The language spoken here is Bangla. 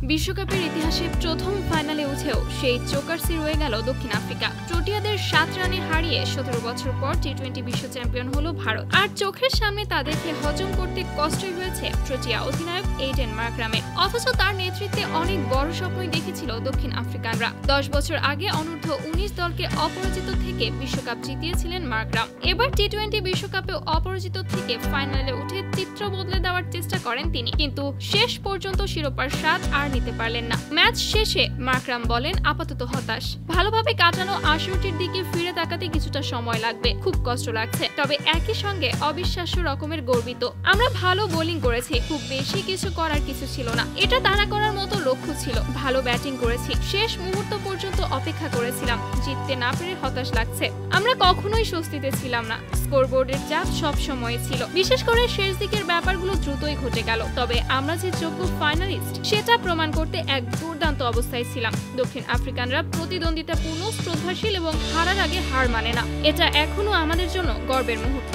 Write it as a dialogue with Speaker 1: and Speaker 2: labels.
Speaker 1: বিশ্বকাপের ইতিহাসে প্রথম ফাইনালে উঠেও সেই জোকারসি রয়ে গেল দক্ষিণ আফ্রিকা। প্রোটিয়াদের 7 রানে হারিয়ে 17 বছর পর টি-20 বিশ্ব চ্যাম্পিয়ন হলো ভারত। আর চোখের সামনে তাদেরকে হজম করতে কষ্টই হয়েছে প্রোটিয়া অধিনায়ক এইডেন মার্করামের। অথচ তার নেতৃত্বে অনেক বড় স্বপ্নই দেখেছিল দক্ষিণ আফ্রিকানরা। 10 বছর আগে অনূর্ধ্ব 19 দলকে অপরাজিত থেকে বিশ্বকাপ জিতিয়েছিলেন মার্করাম। এবার টি-20 বিশ্বকাপে অপরাজিত থেকে ফাইনালে উঠে চিত্র বদলে দেওয়ার চেষ্টা করেন তিনি, কিন্তু শেষ পর্যন্ত শিরোপার স্বাদ আর নিতে পারলেন না। ম্যাচ শেষে মার্করাম বলেন, আপাতত হতাশ। ভালোভাবে কাটানো আসরটির দিকে ফিরে তাকাতে কিছুটা সময় লাগবে, খুব কষ্ট লাগছে, তবে একই সঙ্গে অবিশ্বাস্য রকমের গর্বিত। আমরা ভালো বোলিং করেছি, খুব বেশি কিছু করার কিছু ছিল না, এটা তাড়া করার মতো লক্ষ্য ছিল। ভালো ব্যাটিং করেছি, শেষ মুহূর্ত পর্যন্ত অপেক্ষা করেছিলাম, জিততে না পেরে হতাশ লাগছে। আমরা কখনোই স্বস্তিতে ছিলাম না, স্কোরবোর্ডের চাপ সব সময় ছিল, বিশেষ করে শেষ দিকের ব্যাপারগুলো দ্রুতই ঘটে গেল। তবে আমরা যে যোগ্য ফাইনালিস্ট সেটা প্রমাণ করতে এক দুর্দান্ত অবস্থায় ছিলাম। দক্ষিণ আফ্রিকানরা প্রতিদ্বন্দ্বিতাপূর্ণ, শ্রদ্ধাশীল এবং হারার আগে হার মানে না। এটা এখনো আমাদের জন্য গর্বের মুহূর্ত।